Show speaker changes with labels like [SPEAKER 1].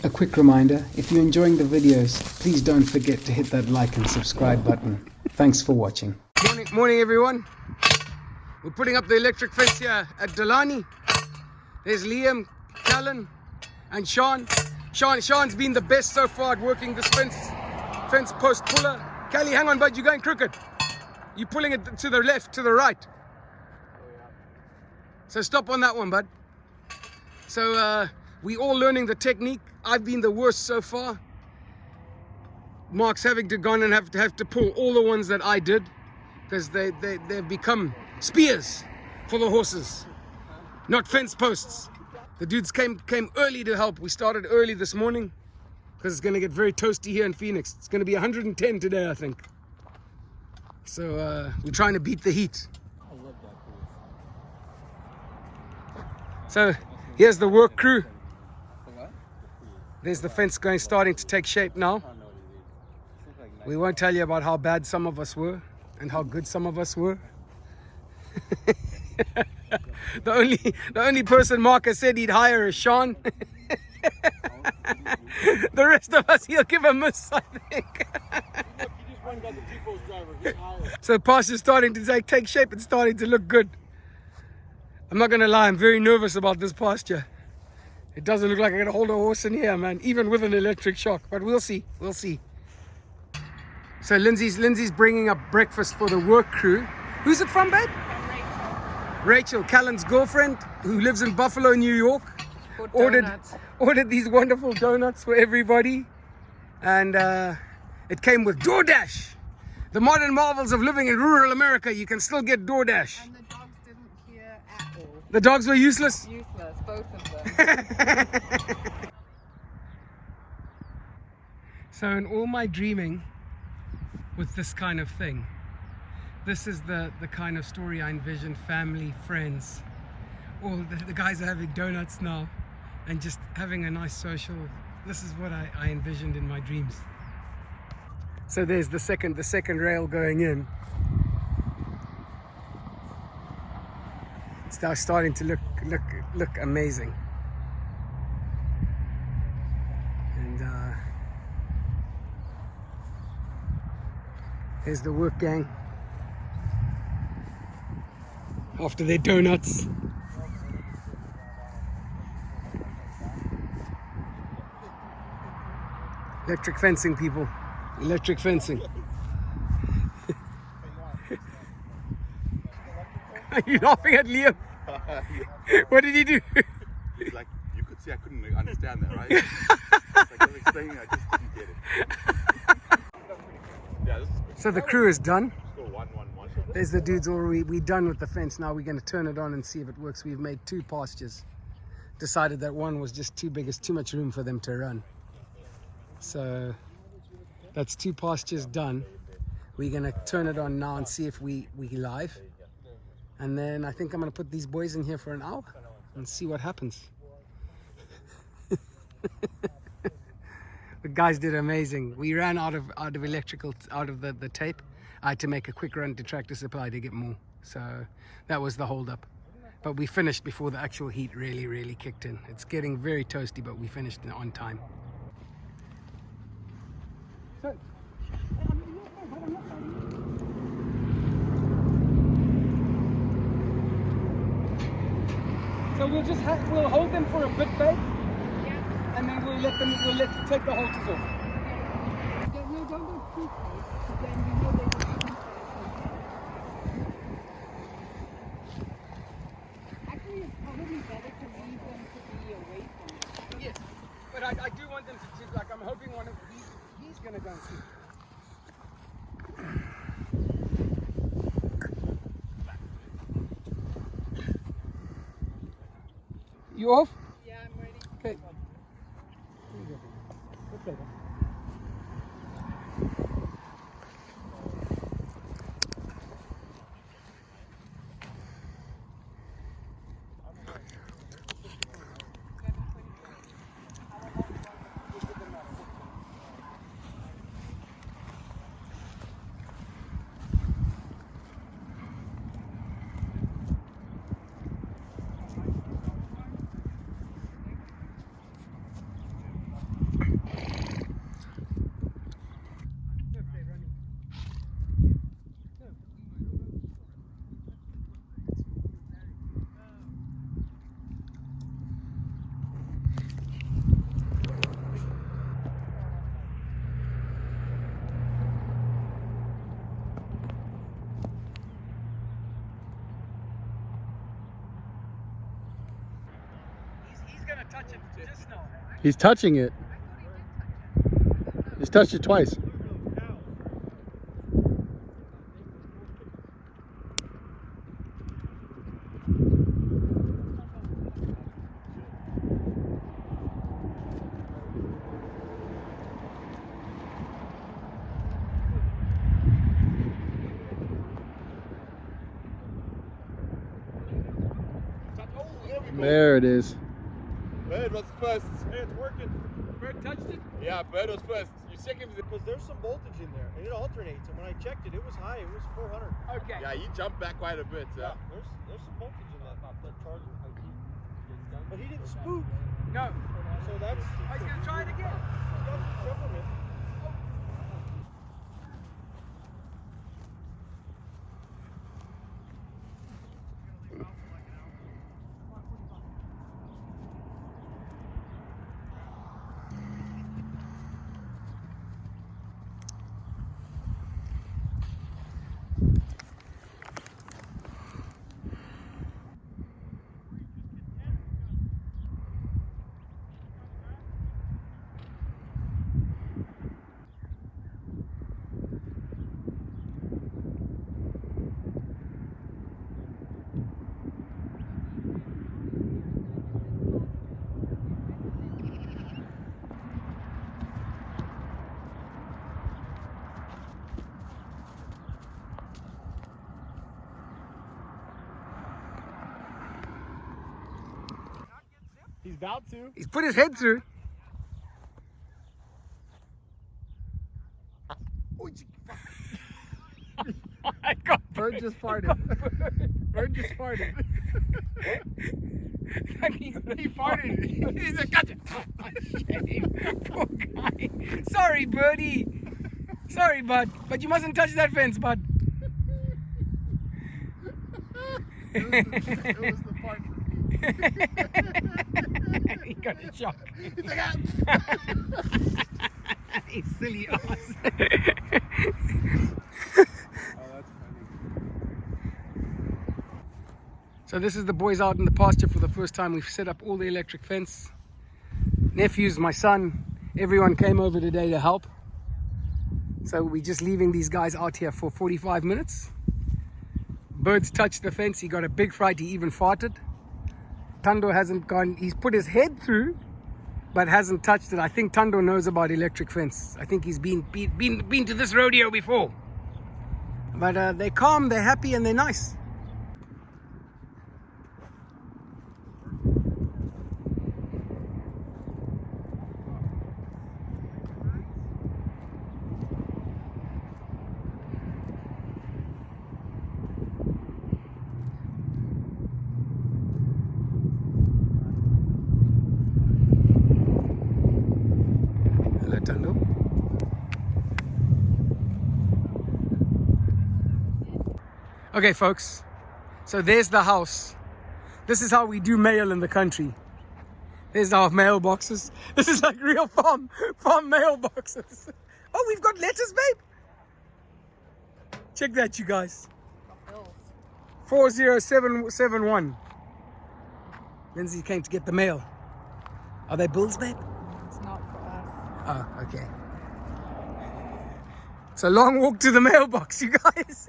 [SPEAKER 1] A quick reminder, if you're enjoying the videos, please don't forget to hit that like and subscribe button. Thanks for watching.
[SPEAKER 2] Morning everyone. We're putting up the electric fence here at Delani. There's Liam, Callan and Sean. Sean's been the best so far at working this fence post puller. Callie, hang on bud, you're going crooked. You're pulling it to the left, to the right. So stop on that one, bud. So we all learning the technique. I've been the worst so far. Mark's having to go on and have to pull all the ones that I did, because they've become spears for the horses, not fence posts. The dudes came early to help. We started early this morning because it's going to get very toasty here in Phoenix. It's going to be 110 today, I think. So we're trying to beat the heat. So here's the work crew. There's the fence starting to take shape now. We won't tell you about how bad some of us were and how good some of us were. The only person Mark has said he'd hire is Sean. The rest of us he'll give a miss, I think. So pasture's starting to take shape and starting to look good. I'm not gonna lie, I'm very nervous about this pasture. It doesn't look like I can hold a horse in here, man, even with an electric shock, but we'll see. So Lindsay's bringing up breakfast for the work crew. Who's it from, babe? Rachel, Callan's girlfriend, who lives in Buffalo, New York. Ordered these wonderful donuts for everybody. And it came with DoorDash. The modern marvels of living in rural America, you can still get DoorDash.
[SPEAKER 3] And the dogs didn't hear at all.
[SPEAKER 2] The dogs were useless?
[SPEAKER 3] Useless, both of them.
[SPEAKER 2] So in all my dreaming with this kind of thing, this is the kind of story I envision. Family, friends, all the guys are having donuts now and just having a nice social. This is what I envisioned in my dreams. So there's the second rail going in. It's now starting to look amazing. And here's the work gang after their donuts. Electric fencing, people. Electric fencing. Are you laughing at Liam? What did he do?
[SPEAKER 4] He's like, you could see I couldn't understand that, right? It's like you're explaining, I just didn't get it. Yeah, this is
[SPEAKER 2] So the crew is done.
[SPEAKER 4] go 1-1-1.
[SPEAKER 2] There's the dudes already. We're done with the fence. Now we're going to turn it on and see if it works. We've made 2 pastures. Decided that one was just too big. It's too much room for them to run. So that's 2 pastures done. We're going to turn it on now and see if we live. And then I think I'm going to put these boys in here for an hour and see what happens. The guys did amazing. We ran out of the tape. I had to make a quick run to Tractor Supply to get more. So that was the hold up. But we finished before the actual heat really kicked in. It's getting very toasty, but we finished on time. So we'll hold them for a bit, babe. Yeah. And then we'll take the halters off.
[SPEAKER 3] No, don't go too close, because then you know they will eat. Actually, it's probably better to leave them to be away from it.
[SPEAKER 2] Yes, but I do want them to, like, I'm hoping one of he's gonna go and see. You off?
[SPEAKER 3] Yeah, I'm ready.
[SPEAKER 2] Okay. Okay. touch it just now.
[SPEAKER 5] He's touching it. He's touched it twice. There it is.
[SPEAKER 4] Bird was first.
[SPEAKER 6] Hey, it's working.
[SPEAKER 2] Bird touched it.
[SPEAKER 4] Yeah, Bird was first. You second.
[SPEAKER 6] Because there's some voltage in there, and it alternates. And when I checked it, it was high. It was 400.
[SPEAKER 2] Okay.
[SPEAKER 4] Yeah, he jumped back quite a bit.
[SPEAKER 6] Yeah, there's some voltage in that charger. But he didn't spook.
[SPEAKER 2] No.
[SPEAKER 6] So that's.
[SPEAKER 2] I was gonna try it again.
[SPEAKER 6] Supplement.
[SPEAKER 5] He's about to.
[SPEAKER 2] He's put his head through.
[SPEAKER 5] I got Bird just farted. Bird just farted. He farted.
[SPEAKER 2] He's a gotcha. Shame. Poor guy. Sorry, birdie. Sorry, bud. But you mustn't touch that fence, bud.
[SPEAKER 5] It was the fart for me.
[SPEAKER 2] He got a shock.
[SPEAKER 5] He's like, ah.
[SPEAKER 2] He's silly ass.
[SPEAKER 5] Oh, that's funny.
[SPEAKER 2] So this is the boys out in the pasture for the first time. We've set up all the electric fence. Nephews, my son, everyone came over today to help. So we're just leaving these guys out here for 45 minutes. Bird's touched the fence. He got a big fright. He even farted. Tando hasn't gone. He's put his head through, but hasn't touched it. I think Tando knows about electric fence. I think he's been to this rodeo before. But they're calm, they're happy, and they're nice. Hello, Tando. Okay, folks, so there's the house. This is how we do mail in the country. There's our mailboxes. This is like real farm mailboxes. Oh, we've got letters, babe. Check that, you guys. 40771. Lindsay came to get the mail. Are they bills, babe?
[SPEAKER 3] It's not for us.
[SPEAKER 2] Oh, okay. It's a long walk to the mailbox, you guys.